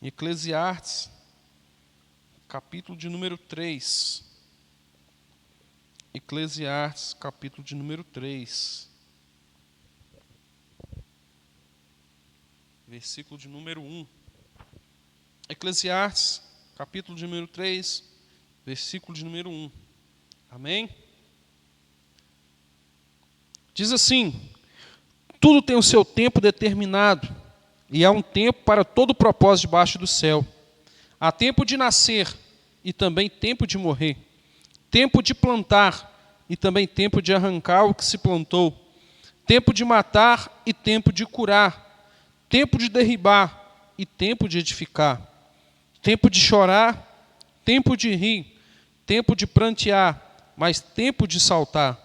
Eclesiastes, capítulo de número 3. Eclesiastes, capítulo de número 3. Versículo de número 1. Eclesiastes, capítulo de número 3, versículo de número 1. Amém? Diz assim: tudo tem o seu tempo determinado, e há um tempo para todo propósito debaixo do céu. Há tempo de nascer e também tempo de morrer. Tempo de plantar e também tempo de arrancar o que se plantou. Tempo de matar e tempo de curar. Tempo de derribar e tempo de edificar. Tempo de chorar, tempo de rir. Tempo de prantear, mas tempo de saltar.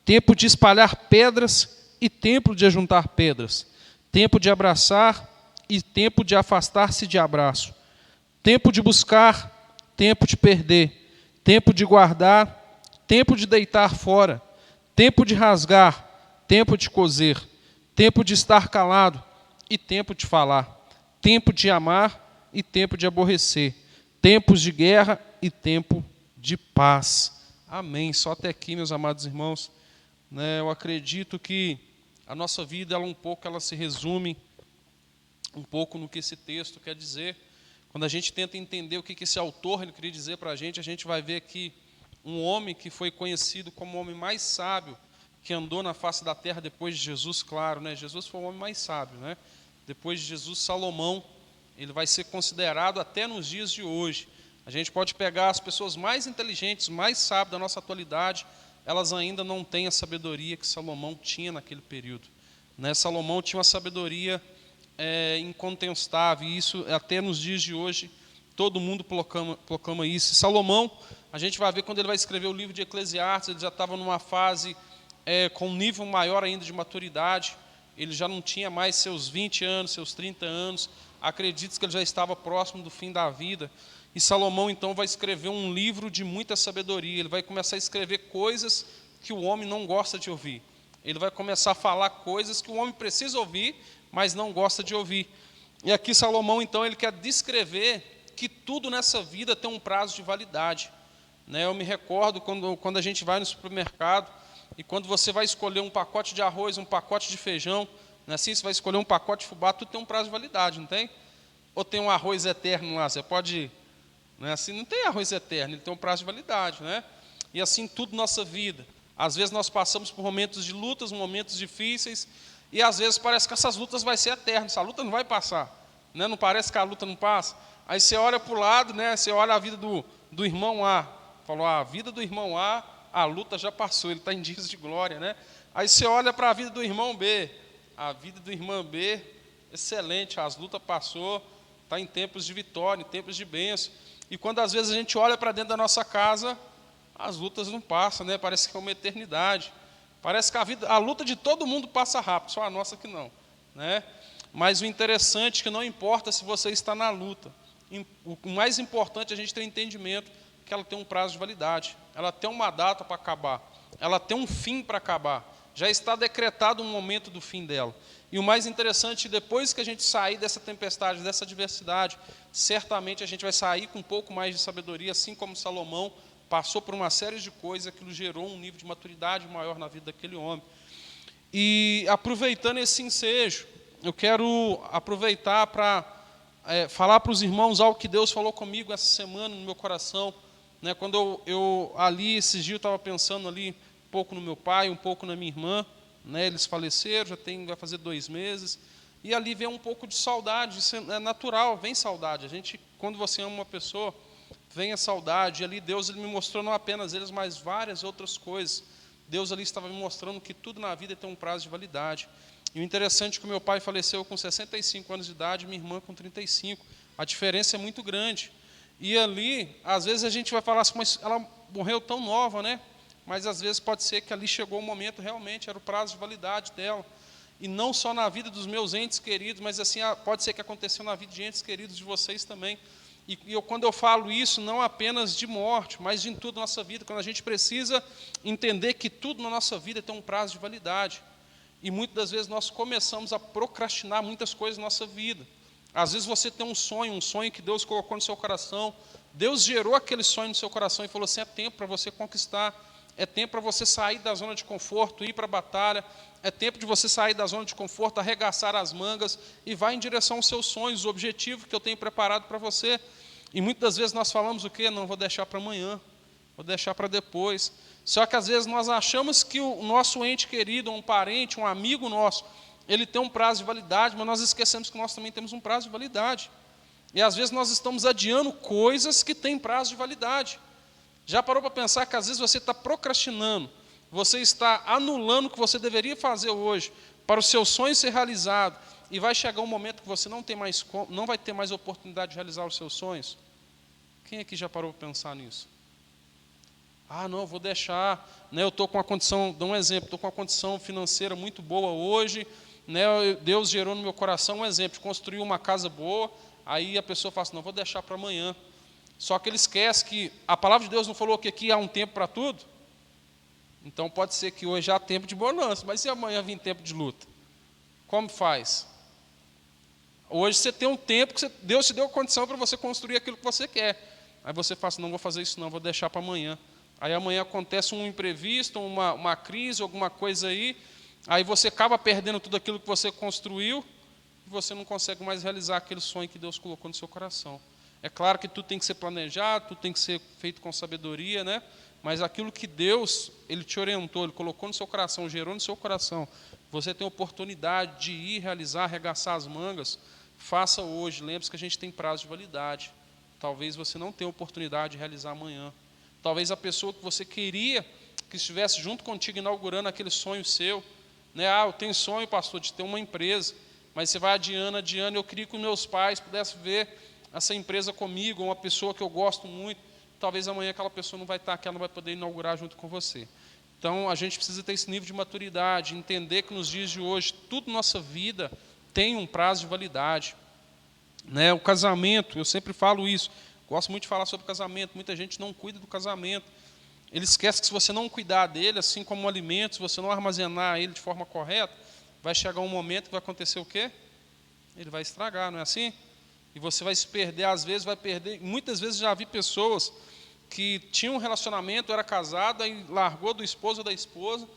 Tempo de espalhar pedras e tempo de ajuntar pedras. Tempo de abraçar e tempo de afastar-se de abraço. Tempo de buscar, tempo de perder. Tempo de guardar, tempo de deitar fora. Tempo de rasgar, tempo de coser. Tempo de estar calado e tempo de falar. Tempo de amar e tempo de aborrecer. Tempos de guerra e tempo de paz. Amém. Só até aqui, meus amados irmãos. Eu acredito que a nossa vida, ela se resume um pouco no que esse texto quer dizer. Quando a gente tenta entender o que esse autor ele queria dizer para a gente vai ver aqui um homem que foi conhecido como o homem mais sábio que andou na face da terra depois de Jesus, claro, né? Jesus foi o homem mais sábio, né? Depois de Jesus, Salomão, ele vai ser considerado até nos dias de hoje. A gente pode pegar as pessoas mais inteligentes, mais sábias da nossa atualidade, elas ainda não têm a sabedoria que Salomão tinha naquele período, né? Salomão tinha uma sabedoria incontestável, e isso até nos dias de hoje todo mundo proclama isso. E Salomão, a gente vai ver quando ele vai escrever o livro de Eclesiastes, ele já estava numa fase com um nível maior ainda de maturidade, ele já não tinha mais seus 20 anos, seus 30 anos, acredito que ele já estava próximo do fim da vida, e Salomão então vai escrever um livro de muita sabedoria, ele vai começar a escrever coisas que o homem não gosta de ouvir, ele vai começar a falar coisas que o homem precisa ouvir, mas não gosta de ouvir. E aqui Salomão, então, ele quer descrever que tudo nessa vida tem um prazo de validade, né? Eu me recordo quando a gente vai no supermercado e quando você vai escolher um pacote de arroz, um pacote de feijão, não é assim? Você vai escolher um pacote de fubá, tudo tem um prazo de validade, não tem? Ou tem um arroz eterno lá? Você pode... Não é assim? Não tem arroz eterno, ele tem um prazo de validade, né? E assim tudo na nossa vida. Às vezes nós passamos por momentos de lutas, momentos difíceis, e às vezes parece que essas lutas vai ser eternas, essa luta não vai passar, né? Não parece que a luta não passa. Aí você olha para o lado, né? Você olha a vida do irmão A, falou, a vida do irmão a luta já passou, ele está em dias de glória, né? Aí você olha para a vida do irmão B, a vida do irmão B, excelente, as lutas passou, está em tempos de vitória, em tempos de bênção. E quando às vezes a gente olha para dentro da nossa casa, as lutas não passam, né? Parece que é uma eternidade. Parece que a luta de todo mundo passa rápido, só a nossa que não, né? Mas o interessante é que não importa se você está na luta. O mais importante é a gente ter entendimento que ela tem um prazo de validade. Ela tem uma data para acabar. Ela tem um fim para acabar. Já está decretado um momento do fim dela. E o mais interessante, depois que a gente sair dessa tempestade, dessa adversidade, certamente a gente vai sair com um pouco mais de sabedoria, assim como Salomão passou por uma série de coisas, aquilo gerou um nível de maturidade maior na vida daquele homem. E aproveitando esse ensejo, eu quero aproveitar para falar para os irmãos algo que Deus falou comigo essa semana no meu coração, né? Quando eu ali, esses dias eu estava pensando ali um pouco no meu pai, um pouco na minha irmã, né? Eles faleceram, vai fazer 2 meses, e ali vem um pouco de saudade, isso é natural, vem saudade. A gente, quando você ama uma pessoa, vem a saudade, e ali Deus ele me mostrou não apenas eles, mas várias outras coisas. Deus ali estava me mostrando que tudo na vida tem um prazo de validade. E o interessante é que o meu pai faleceu com 65 anos de idade, minha irmã com 35. A diferença é muito grande. E ali, às vezes a gente vai falar assim, mas ela morreu tão nova, né? Mas às vezes pode ser que ali chegou o momento, realmente, era o prazo de validade dela. E não só na vida dos meus entes queridos, mas assim, pode ser que aconteceu na vida de entes queridos de vocês também. E quando eu falo isso, não apenas de morte, mas de tudo na nossa vida, quando a gente precisa entender que tudo na nossa vida tem um prazo de validade. E muitas das vezes nós começamos a procrastinar muitas coisas na nossa vida. Às vezes você tem um sonho que Deus colocou no seu coração. Deus gerou aquele sonho no seu coração e falou assim: é tempo para você conquistar, é tempo para você sair da zona de conforto, ir para a batalha, é tempo de você sair da zona de conforto, arregaçar as mangas e vai em direção aos seus sonhos, o objetivo que eu tenho preparado para você. E muitas das vezes nós falamos o quê? Não, vou deixar para amanhã, vou deixar para depois. Só que às vezes nós achamos que o nosso ente querido, um parente, um amigo nosso, ele tem um prazo de validade, mas nós esquecemos que nós também temos um prazo de validade. E às vezes nós estamos adiando coisas que têm prazo de validade. Já parou para pensar que às vezes você está procrastinando, você está anulando o que você deveria fazer hoje para o seu sonho ser realizado, e vai chegar um momento que você não vai ter mais oportunidade de realizar os seus sonhos? Quem aqui já parou para pensar nisso? Ah, não, vou deixar, né, eu estou com uma condição, dou um exemplo, estou com uma condição financeira muito boa hoje, né, Deus gerou no meu coração um exemplo, de construir uma casa boa, aí a pessoa fala assim: não, vou deixar para amanhã. Só que ele esquece que a palavra de Deus não falou que aqui há um tempo para tudo? Então pode ser que hoje há tempo de bonança, mas se amanhã vir tempo de luta? Como faz? Hoje você tem um tempo que Deus te deu condição para você construir aquilo que você quer. Aí você fala assim: não vou fazer isso não, vou deixar para amanhã. Aí amanhã acontece um imprevisto, uma crise, alguma coisa aí você acaba perdendo tudo aquilo que você construiu, e você não consegue mais realizar aquele sonho que Deus colocou no seu coração. É claro que tudo tem que ser planejado, tudo tem que ser feito com sabedoria, né? Mas aquilo que Deus, Ele te orientou, Ele colocou no seu coração, gerou no seu coração, você tem oportunidade de ir realizar, arregaçar as mangas, faça hoje. Lembre-se que a gente tem prazo de validade. Talvez você não tenha oportunidade de realizar amanhã. Talvez a pessoa que você queria que estivesse junto contigo inaugurando aquele sonho seu, né? Ah, eu tenho sonho, pastor, de ter uma empresa, mas você vai adiando, eu queria que os meus pais pudessem ver essa empresa comigo, uma pessoa que eu gosto muito. Talvez amanhã aquela pessoa não vai estar aqui, ela não vai poder inaugurar junto com você. Então, a gente precisa ter esse nível de maturidade, entender que nos dias de hoje, tudo na nossa vida tem um prazo de validade. Né? O casamento, eu sempre falo isso, gosto muito de falar sobre casamento, muita gente não cuida do casamento. Ele esquece que se você não cuidar dele, assim como o alimento, se você não armazenar ele de forma correta, vai chegar um momento que vai acontecer o quê? Ele vai estragar, não é assim? E você vai se perder, às vezes vai perder. Muitas vezes já vi pessoas que tinham um relacionamento, era casado, aí largou do esposo ou da esposa,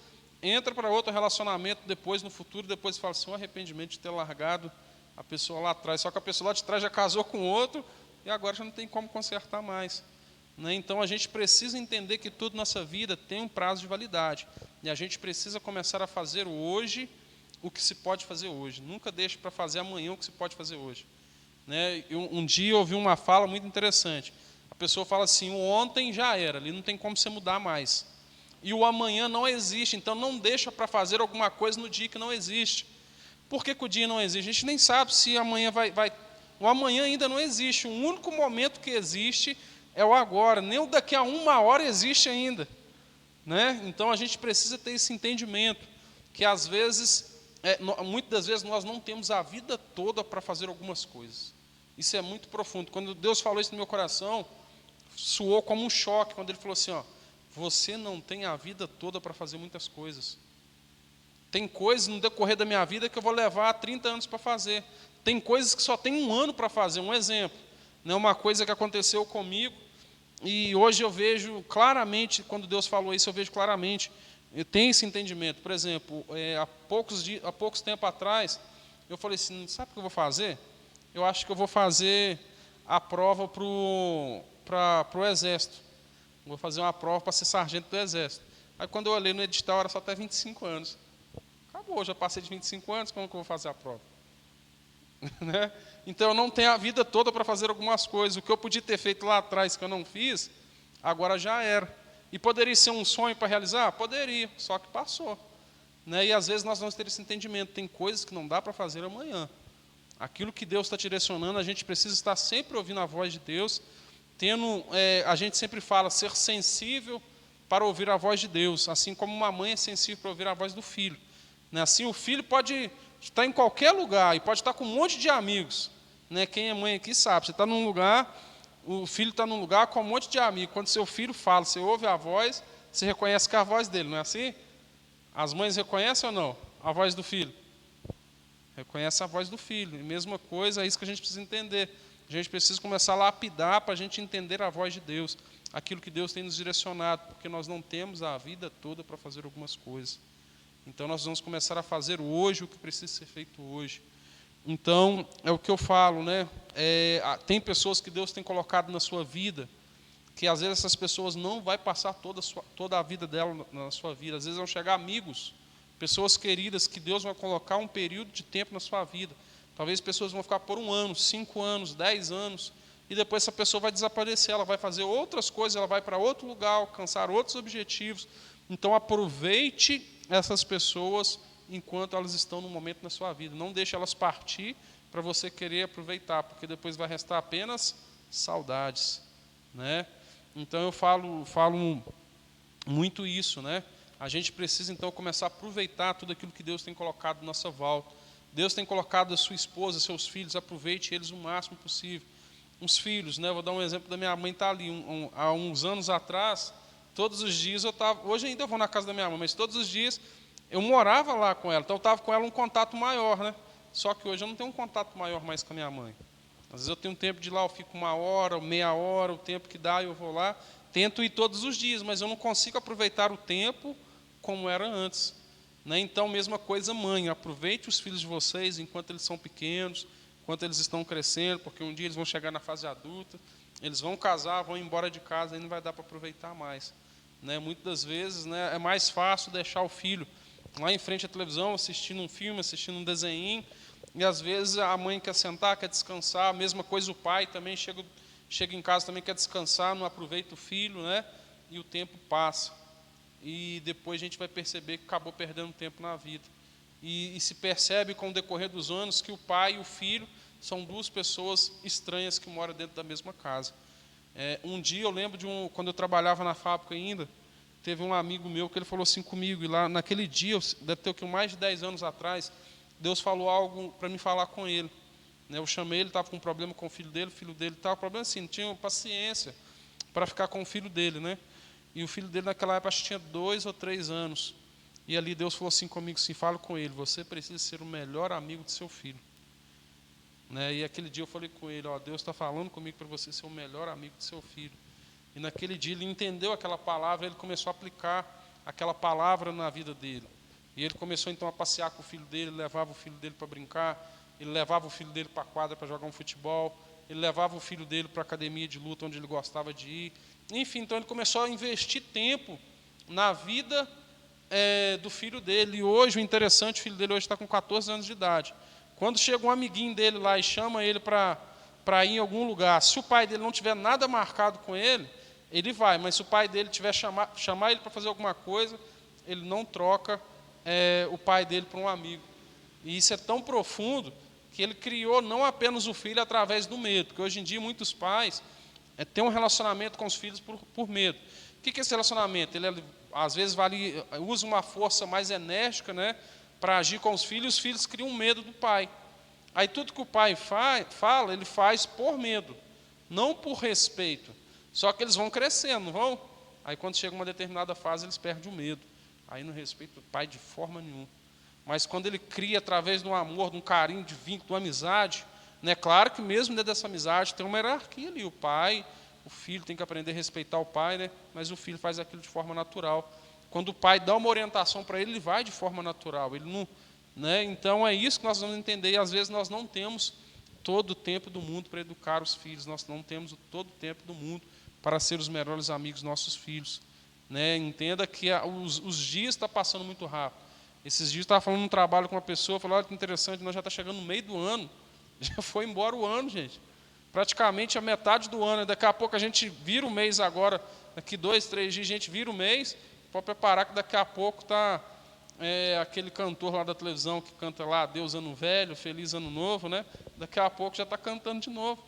entra para outro relacionamento depois, no futuro, depois fala assim: um arrependimento de ter largado a pessoa lá atrás. Só que a pessoa lá de trás já casou com outro e agora já não tem como consertar mais. Né? Então a gente precisa entender que tudo na nossa vida tem um prazo de validade. E a gente precisa começar a fazer hoje o que se pode fazer hoje. Nunca deixe para fazer amanhã o que se pode fazer hoje. Né? Um dia eu ouvi uma fala muito interessante. A pessoa fala assim: o ontem já era, ali não tem como você mudar mais. E o amanhã não existe, então não deixa para fazer alguma coisa no dia que não existe. Por que o dia não existe? A gente nem sabe se amanhã vai. O amanhã ainda não existe. O único momento que existe é o agora. Nem o daqui a 1 hora existe ainda. Né? Então a gente precisa ter esse entendimento, que às vezes, muitas das vezes nós não temos a vida toda para fazer algumas coisas. Isso é muito profundo. Quando Deus falou isso no meu coração, soou como um choque, quando Ele falou assim: ó, você não tem a vida toda para fazer muitas coisas. Tem coisas no decorrer da minha vida que eu vou levar 30 anos para fazer. Tem coisas que só tem 1 ano para fazer. Um exemplo, né, uma coisa que aconteceu comigo, e hoje eu vejo claramente, quando Deus falou isso, eu vejo claramente, eu tenho esse entendimento. Por exemplo, há poucos tempos atrás, eu falei assim: sabe o que eu vou fazer? Eu acho que eu vou fazer a prova para o Exército. Vou fazer uma prova para ser sargento do Exército. Aí quando eu olhei no edital, era só até 25 anos. Acabou, já passei de 25 anos, como que eu vou fazer a prova? Né? Então eu não tenho a vida toda para fazer algumas coisas. O que eu podia ter feito lá atrás, que eu não fiz, agora já era. E poderia ser um sonho para realizar? Poderia, só que passou. Né? E às vezes nós vamos ter esse entendimento. Tem coisas que não dá para fazer amanhã. Aquilo que Deus está direcionando, a gente precisa estar sempre ouvindo a voz de Deus, a gente sempre fala, ser sensível para ouvir a voz de Deus, assim como uma mãe é sensível para ouvir a voz do filho. Né? Assim, o filho pode estar em qualquer lugar e pode estar com um monte de amigos. Né? Quem é mãe aqui sabe, você está num lugar, o filho está num lugar com um monte de amigos. Quando seu filho fala, você ouve a voz, você reconhece que é a voz dele, não é assim? As mães reconhecem ou não a voz do filho? reconhece a voz do Filho. E mesma coisa, é isso que a gente precisa entender. A gente precisa começar a lapidar para a gente entender a voz de Deus, aquilo que Deus tem nos direcionado, porque nós não temos a vida toda para fazer algumas coisas. Então nós vamos começar a fazer hoje o que precisa ser feito hoje. Então, é o que eu falo, né? Tem pessoas que Deus tem colocado na sua vida, que às vezes essas pessoas não vai passar toda a vida dela na sua vida. Às vezes vão chegar amigos, pessoas queridas, que Deus vai colocar um período de tempo na sua vida. Talvez pessoas vão ficar por 1 ano, 5 anos, 10 anos, e depois essa pessoa vai desaparecer, ela vai fazer outras coisas, ela vai para outro lugar, alcançar outros objetivos. Então aproveite essas pessoas enquanto elas estão no momento na sua vida. Não deixe elas partir para você querer aproveitar, porque depois vai restar apenas saudades, né? Então eu falo muito isso, né? A gente precisa então começar a aproveitar tudo aquilo que Deus tem colocado na nossa volta. Deus tem colocado a sua esposa, seus filhos, aproveite eles o máximo possível. Os filhos, né? Vou dar um exemplo da minha mãe, está ali. Há uns anos atrás, todos os dias eu estava, hoje ainda eu vou na casa da minha mãe, mas todos os dias eu morava lá com ela, então eu estava com ela um contato maior, né? Só que hoje eu não tenho um contato maior mais com a minha mãe. Às vezes eu tenho tempo de ir lá, eu fico 1 hora, meia hora, o tempo que dá eu vou lá. Tento ir todos os dias, mas eu não consigo aproveitar o tempo como era antes, né? Então, mesma coisa, mãe, aproveite os filhos de vocês enquanto eles são pequenos, enquanto eles estão crescendo, porque um dia eles vão chegar na fase adulta, eles vão casar, vão embora de casa, aí não vai dar para aproveitar mais, né? Muitas das vezes, né, é mais fácil deixar o filho lá em frente à televisão, assistindo um filme, assistindo um desenho, e às vezes a mãe quer sentar, quer descansar, a mesma coisa o pai também chega em casa, também quer descansar, não aproveita o filho, né? E o tempo passa. E depois a gente vai perceber que acabou perdendo tempo na vida. E se percebe com o decorrer dos anos que o pai e o filho são 2 pessoas estranhas que moram dentro da mesma casa. Um dia eu lembro quando eu trabalhava na fábrica ainda, teve um amigo meu que ele falou assim comigo, e lá naquele dia, deve ter mais de 10 anos atrás, Deus falou algo para me falar com ele. Eu chamei ele, estava com um problema com o filho dele estava com problema assim, não tinha paciência para ficar com o filho dele, né? E o filho dele naquela época acho que tinha 2 ou 3 anos. E ali Deus falou assim comigo, assim, fala com ele, você precisa ser o melhor amigo do seu filho. Né? E aquele dia eu falei com ele, Deus está falando comigo para você ser o melhor amigo do seu filho. E naquele dia ele entendeu aquela palavra, ele começou a aplicar aquela palavra na vida dele. E ele começou então a passear com o filho dele, levava o filho dele para brincar, ele levava o filho dele para a quadra para jogar um futebol, ele levava o filho dele para a academia de luta onde ele gostava de ir. Enfim, então ele começou a investir tempo na vida do filho dele. E hoje, o interessante, o filho dele hoje está com 14 anos de idade. Quando chega um amiguinho dele lá e chama ele para ir em algum lugar, se o pai dele não tiver nada marcado com ele, ele vai. Mas se o pai dele tiver chamar ele para fazer alguma coisa, ele não troca o pai dele por um amigo. E isso é tão profundo que ele criou não apenas o filho através do medo, porque hoje em dia muitos pais têm um relacionamento com os filhos por medo. O que é esse relacionamento? Ele às vezes usa uma força mais enérgica, né, para agir com os filhos criam medo do pai. Aí tudo que o pai fala, ele faz por medo, não por respeito. Só que eles vão crescendo, não vão? Aí quando chega uma determinada fase, eles perdem o medo. Aí não respeita o pai de forma nenhuma. Mas quando ele cria através de um amor, de um carinho, de vínculo, de uma amizade, né, claro que mesmo dentro dessa amizade tem uma hierarquia ali. O pai, o filho tem que aprender a respeitar o pai, né, mas o filho faz aquilo de forma natural. Quando o pai dá uma orientação para ele, ele vai de forma natural. Ele não, né, então é isso que nós vamos entender. E às vezes nós não temos todo o tempo do mundo para educar os filhos. Nós não temos todo o tempo do mundo para ser os melhores amigos dos nossos filhos. Né? Entenda que os dias estão passando muito rápido. Esses dias eu estava falando num trabalho com uma pessoa, falou, olha que interessante, nós já está chegando no meio do ano. Já foi embora o ano, gente. Praticamente a metade do ano. Daqui a pouco a gente vira o mês agora, daqui 2, 3 dias a gente vira o mês, para preparar que daqui a pouco está aquele cantor lá da televisão que canta lá, Deus Ano Velho, Feliz Ano Novo, né? Daqui a pouco já está cantando de novo.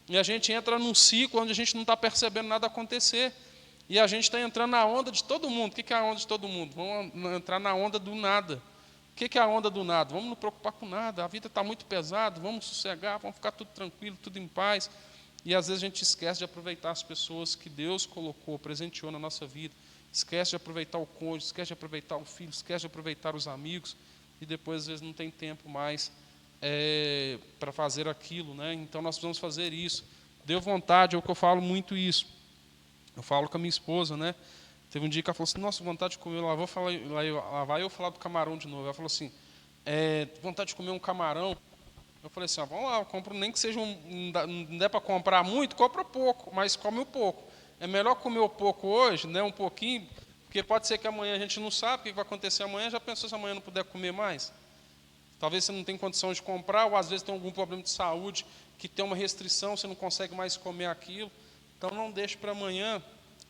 E a gente entra num ciclo onde a gente não está percebendo nada acontecer. E a gente está entrando na onda de todo mundo. O que é a onda de todo mundo? Vamos entrar na onda do nada. O que é a onda do nada? Vamos não preocupar com nada. A vida está muito pesada, vamos sossegar, vamos ficar tudo tranquilo, tudo em paz. E às vezes a gente esquece de aproveitar as pessoas que Deus colocou, presenteou na nossa vida. Esquece de aproveitar o cônjuge, esquece de aproveitar o filho, esquece de aproveitar os amigos. E depois às vezes não tem tempo mais para fazer aquilo, né? Então nós precisamos fazer isso. Deu vontade, é o que eu falo muito isso. Eu falo com a minha esposa, né? Teve um dia que ela falou assim, nossa, vontade de comer, lá vai eu falar do camarão de novo. Ela falou assim, vontade de comer um camarão. Eu falei assim, vamos lá, eu compro, nem que seja não der para comprar muito, compra pouco, mas come um pouco. É melhor comer um pouco hoje, né, um pouquinho, porque pode ser que amanhã a gente não sabe o que vai acontecer amanhã. Já pensou se amanhã não puder comer mais? Talvez você não tenha condição de comprar, ou às vezes tem algum problema de saúde que tem uma restrição, você não consegue mais comer aquilo. Então não deixe para amanhã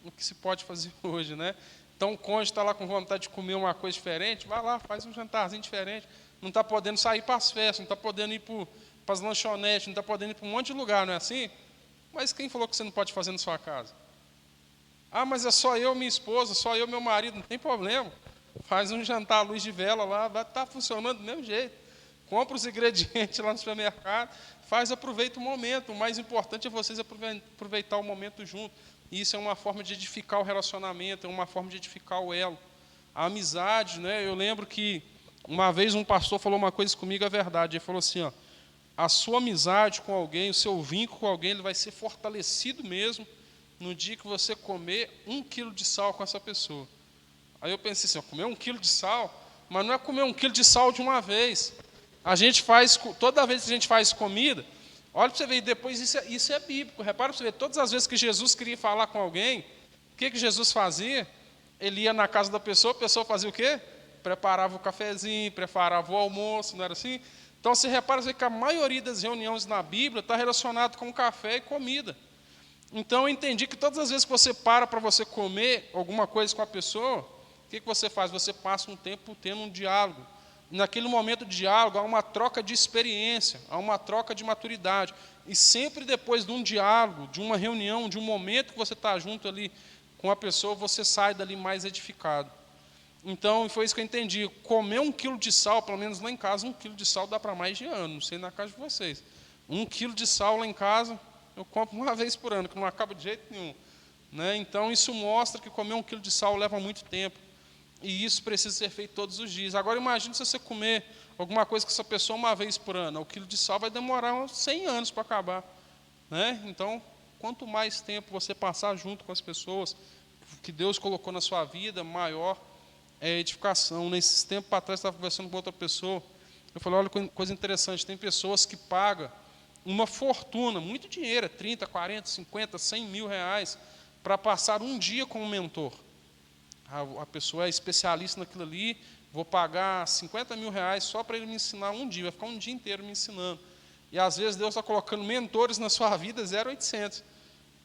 o que se pode fazer hoje, né? Então o cônjuge está lá com vontade de comer uma coisa diferente, vai lá, faz um jantarzinho diferente. Não está podendo sair para as festas, não está podendo ir para as lanchonetes, não está podendo ir para um monte de lugar, não é assim? Mas quem falou que você não pode fazer na sua casa? Ah, mas é só eu, minha esposa, só eu, meu marido, não tem problema. Faz um jantar à luz de vela lá, vai estar funcionando do mesmo jeito. Compra os ingredientes lá no supermercado, aproveita o momento. O mais importante é vocês aproveitar o momento junto. E isso é uma forma de edificar o relacionamento, é uma forma de edificar o elo. A amizade, né? Eu lembro que uma vez um pastor falou uma coisa comigo, é verdade. Ele falou assim, ó, a sua amizade com alguém, o seu vínculo com alguém, ele vai ser fortalecido mesmo no dia que você comer 1 quilo de sal com essa pessoa. Aí eu pensei assim, comer 1 quilo de sal, mas não é comer 1 quilo de sal de uma vez. A gente faz, toda vez que a gente faz comida, olha para você ver, depois isso é bíblico. Repara para você ver, todas as vezes que Jesus queria falar com alguém, o que Jesus fazia? Ele ia na casa da pessoa, a pessoa fazia o quê? Preparava o cafezinho, preparava o almoço, não era assim? Então você repara que a maioria das reuniões na Bíblia está relacionada com café e comida. Então eu entendi que todas as vezes que você para você comer alguma coisa com a pessoa, o que você faz? Você passa um tempo tendo um diálogo. E naquele momento de diálogo há uma troca de experiência, há uma troca de maturidade. E sempre depois de um diálogo, de uma reunião, de um momento que você está junto ali com a pessoa, você sai dali mais edificado. Então foi isso que eu entendi. Comer 1 quilo de sal, pelo menos lá em casa, 1 quilo de sal dá para mais de ano, não sei na casa de vocês. 1 quilo de sal lá em casa, eu compro uma vez por ano, que não acaba de jeito nenhum. Né? Então isso mostra que comer 1 quilo de sal leva muito tempo. E isso precisa ser feito todos os dias. Agora imagine se você comer alguma coisa com essa pessoa uma vez por ano. O quilo de sal vai demorar uns 100 anos para acabar. Né? Então, quanto mais tempo você passar junto com as pessoas que Deus colocou na sua vida, maior é a edificação. Nesses tempos para trás, eu estava conversando com outra pessoa. Eu falei, olha que coisa interessante, tem pessoas que pagam uma fortuna, muito dinheiro, 30, 40, 50, 100 mil reais, para passar um dia com um mentor. A pessoa é especialista naquilo ali, vou pagar 50 mil reais só para ele me ensinar um dia, vai ficar um dia inteiro me ensinando. E às vezes Deus está colocando mentores na sua vida 0,800.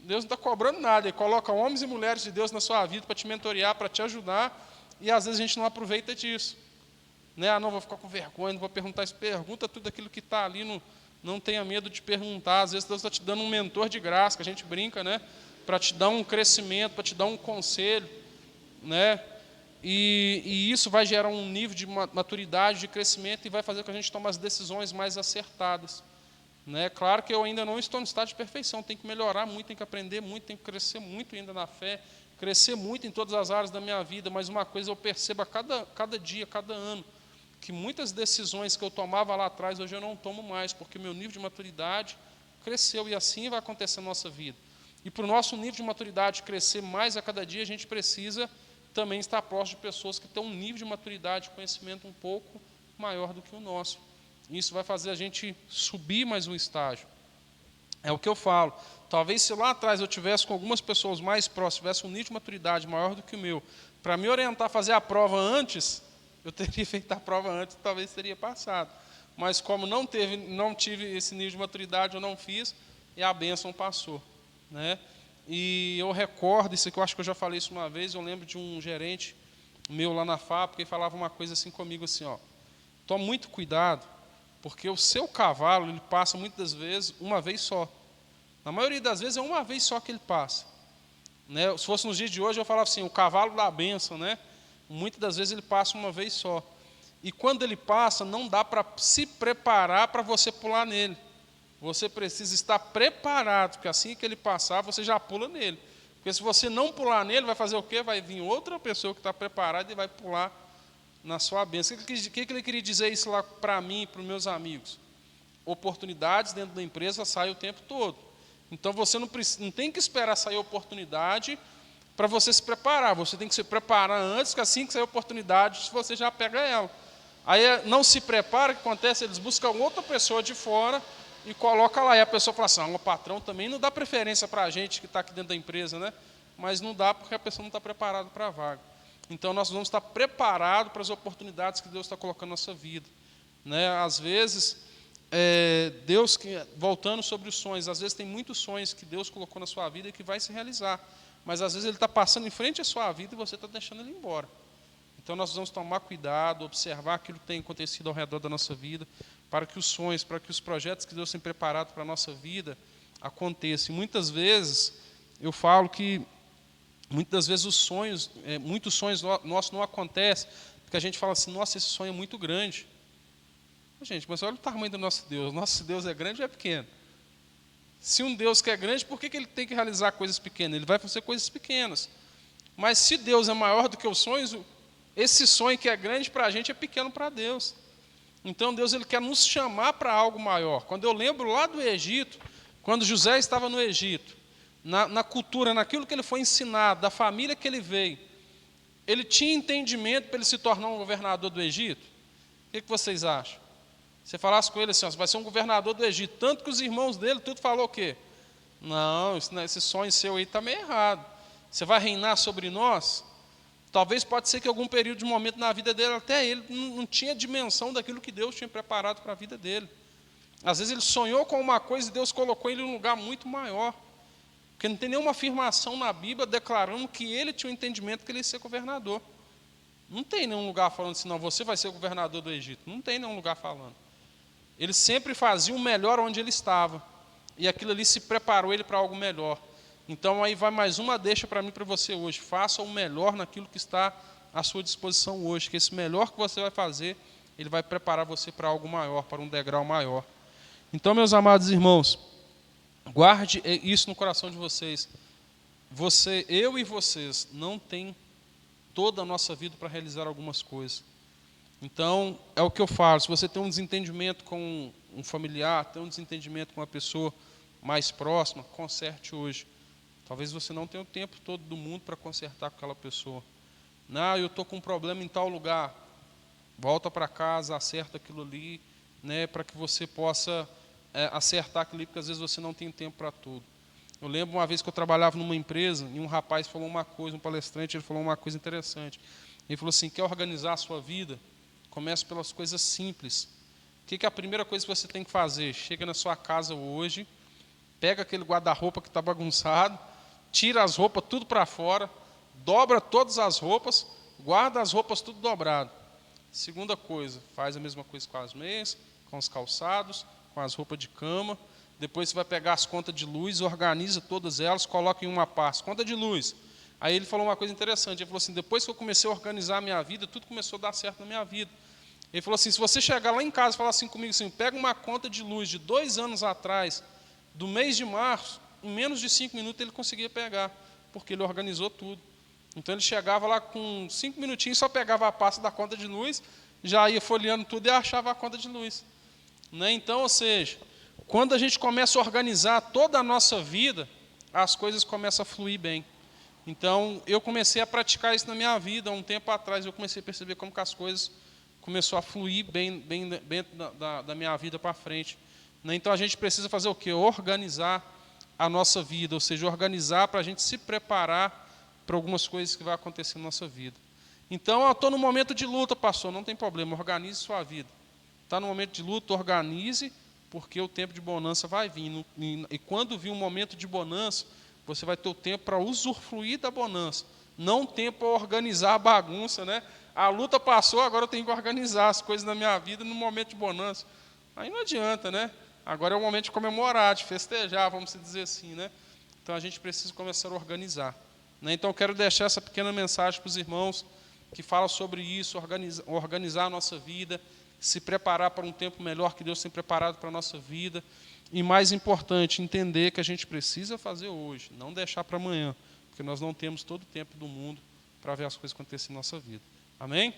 Deus não está cobrando nada, Ele coloca homens e mulheres de Deus na sua vida para te mentorear, para te ajudar, e às vezes a gente não aproveita disso. Né? Ah, não, vou ficar com vergonha, não vou perguntar isso. Pergunta tudo aquilo que está ali, não tenha medo de perguntar. Às vezes Deus está te dando um mentor de graça, que a gente brinca, né? Para te dar um crescimento, para te dar um conselho. Né? E isso vai gerar um nível de maturidade, de crescimento, e vai fazer com que a gente tome as decisões mais acertadas. Né? Claro que eu ainda não estou no estado de perfeição, tenho que melhorar muito, tenho que aprender muito, tenho que crescer muito ainda na fé, crescer muito em todas as áreas da minha vida, mas uma coisa eu percebo a cada dia, cada ano, que muitas decisões que eu tomava lá atrás, hoje eu não tomo mais, porque meu nível de maturidade cresceu, e assim vai acontecer na nossa vida. E para o nosso nível de maturidade crescer mais a cada dia, a gente precisa também estar próximo de pessoas que têm um nível de maturidade e conhecimento um pouco maior do que o nosso. Isso vai fazer a gente subir mais um estágio. É o que eu falo. Talvez se lá atrás eu tivesse com algumas pessoas mais próximas, tivesse um nível de maturidade maior do que o meu, para me orientar a fazer a prova antes, eu teria feito a prova antes, talvez teria passado. Mas como não tive esse nível de maturidade, eu não fiz, e a bênção passou. Né? E eu recordo, isso aqui eu acho que eu já falei isso uma vez, eu lembro de um gerente meu lá na fábrica, que falava uma coisa assim comigo, assim, ó, tome muito cuidado, porque o seu cavalo, ele passa muitas vezes uma vez só. Na maioria das vezes é uma vez só que ele passa. Né? Se fosse nos dias de hoje, eu falava assim, o cavalo da bênção, né? Muitas das vezes ele passa uma vez só. E quando ele passa, não dá para se preparar para você pular nele. Você precisa estar preparado, porque assim que ele passar, você já pula nele. Porque se você não pular nele, vai fazer o quê? Vai vir outra pessoa que está preparada e vai pular na sua bênção. O que ele queria dizer isso lá para mim e para os meus amigos? oportunidades dentro da empresa saem o tempo todo. Então você não tem que esperar sair a oportunidade para você se preparar. Você tem que se preparar antes, que assim que sair a oportunidade, você já pega ela. Aí não se prepara, o que acontece? Eles buscam outra pessoa de fora e colocam lá. E a pessoa fala assim, o patrão também não dá preferência para a gente que está aqui dentro da empresa, né? Mas não dá porque a pessoa não está preparada para a vaga. Então nós vamos estar preparados para as oportunidades que Deus está colocando na nossa vida. Né? Às vezes, Deus, voltando sobre os sonhos, às vezes tem muitos sonhos que Deus colocou na sua vida e que vai se realizar. Mas às vezes Ele está passando em frente à sua vida e você está deixando Ele embora. Então nós vamos tomar cuidado, observar aquilo que tem acontecido ao redor da nossa vida, para que os sonhos, para que os projetos que Deus tem preparado para a nossa vida aconteçam. E muitas vezes, eu falo que, muitas vezes muitos sonhos nossos não acontecem, porque a gente fala assim, nossa, esse sonho é muito grande. Gente, mas olha o tamanho do nosso Deus. Nosso Deus é grande ou é pequeno? Se um Deus que é grande, por que Ele tem que realizar coisas pequenas? Ele vai fazer coisas pequenas. Mas se Deus é maior do que os sonhos, esse sonho que é grande para a gente é pequeno para Deus. Então Deus Ele quer nos chamar para algo maior. Quando eu lembro lá do Egito, quando José estava no Egito, na cultura, naquilo que ele foi ensinado, da família que ele veio, ele tinha entendimento para ele se tornar um governador do Egito? O que vocês acham? Você falasse com ele assim, ó, você vai ser um governador do Egito, tanto que os irmãos dele, tudo falou o quê? Não, esse sonho seu aí está meio errado. Você vai reinar sobre nós? Talvez pode ser que em algum período de momento na vida dele, até ele não tinha dimensão daquilo que Deus tinha preparado para a vida dele. Às vezes ele sonhou com uma coisa e Deus colocou ele em um lugar muito maior. Porque não tem nenhuma afirmação na Bíblia declarando que ele tinha o entendimento que ele ia ser governador. Não tem nenhum lugar falando assim, não, você vai ser o governador do Egito. Não tem nenhum lugar falando. Ele sempre fazia o melhor onde ele estava. E aquilo ali se preparou ele para algo melhor. Então aí vai mais uma deixa para mim e para você hoje. Faça o melhor naquilo que está à sua disposição hoje. Que esse melhor que você vai fazer, ele vai preparar você para algo maior, para um degrau maior. Então, meus amados irmãos, guarde isso no coração de vocês. Eu e vocês não tem toda a nossa vida para realizar algumas coisas. Então, é o que eu falo, se você tem um desentendimento com um familiar, tem um desentendimento com uma pessoa mais próxima, conserte hoje. Talvez você não tenha o tempo todo do mundo para consertar com aquela pessoa. Não, eu estou com um problema em tal lugar. Volta para casa, acerta aquilo ali, né, para que você possa acertar aquilo ali, porque às vezes você não tem tempo para tudo. Eu lembro uma vez que eu trabalhava numa empresa e um rapaz falou uma coisa, um palestrante, ele falou uma coisa interessante. Ele falou assim, quer organizar a sua vida? Comece pelas coisas simples. O que é a primeira coisa que você tem que fazer? Chega na sua casa hoje, pega aquele guarda-roupa que está bagunçado, tira as roupas tudo para fora, dobra todas as roupas, guarda as roupas tudo dobrado. Segunda coisa, faz a mesma coisa com as meias, com os calçados, com as roupas de cama. Depois você vai pegar as contas de luz, organiza todas elas, coloca em uma pasta. Conta de luz. Aí ele falou uma coisa interessante, ele falou assim, depois que eu comecei a organizar a minha vida, tudo começou a dar certo na minha vida. Ele falou assim, se você chegar lá em casa e falar assim comigo, assim, pega uma conta de luz de 2 anos atrás, do mês de março, em menos de 5 minutos ele conseguia pegar, porque ele organizou tudo. Então ele chegava lá com 5 minutinhos, só pegava a pasta da conta de luz, já ia folheando tudo e achava a conta de luz. Né? Então, ou seja, quando a gente começa a organizar toda a nossa vida, as coisas começam a fluir bem. Então, eu comecei a praticar isso na minha vida, há um tempo atrás, eu comecei a perceber como que as coisas começaram a fluir bem da minha vida para frente. Né? Então, a gente precisa fazer o quê? Organizar a nossa vida, ou seja, organizar para a gente se preparar para algumas coisas que vão acontecer na nossa vida. Então, eu estou no momento de luta, pastor, não tem problema, organize sua vida. Está no momento de luta, organize, porque o tempo de bonança vai vir. E quando vir um momento de bonança, você vai ter o tempo para usufruir da bonança, não tempo para organizar a bagunça, né? A luta passou, agora eu tenho que organizar as coisas da minha vida no momento de bonança. Aí não adianta, né? Agora é o momento de comemorar, de festejar, vamos dizer assim, né? Então a gente precisa começar a organizar. Né? Então eu quero deixar essa pequena mensagem para os irmãos que fala sobre isso, organizar a nossa vida, se preparar para um tempo melhor que Deus tem preparado para a nossa vida. E mais importante, entender que a gente precisa fazer hoje, não deixar para amanhã, porque nós não temos todo o tempo do mundo para ver as coisas acontecerem na nossa vida. Amém?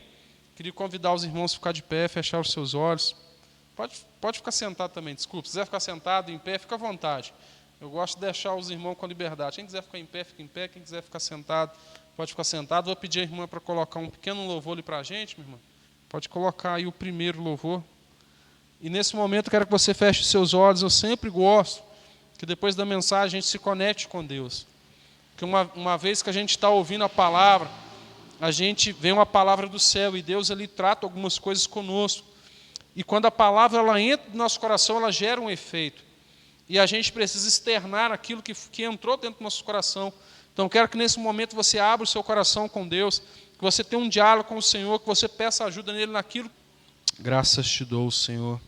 Queria convidar os irmãos a ficar de pé, fechar os seus olhos. Pode ficar sentado também, desculpa. Se quiser ficar sentado, em pé, fica à vontade. Eu gosto de deixar os irmãos com liberdade. Quem quiser ficar em pé, fica em pé. Quem quiser ficar sentado, pode ficar sentado. Vou pedir a irmã para colocar um pequeno louvor ali para a gente, minha irmã. Pode colocar aí o primeiro louvor. E nesse momento eu quero que você feche seus olhos. Eu sempre gosto que depois da mensagem a gente se conecte com Deus. Porque uma vez que a gente está ouvindo a palavra, a gente vê uma palavra do céu e Deus ali trata algumas coisas conosco. E quando a palavra ela entra no nosso coração, ela gera um efeito. E a gente precisa externar aquilo que entrou dentro do nosso coração. Então, quero que nesse momento você abra o seu coração com Deus, que você tenha um diálogo com o Senhor, que você peça ajuda nele naquilo. Graças te dou, Senhor.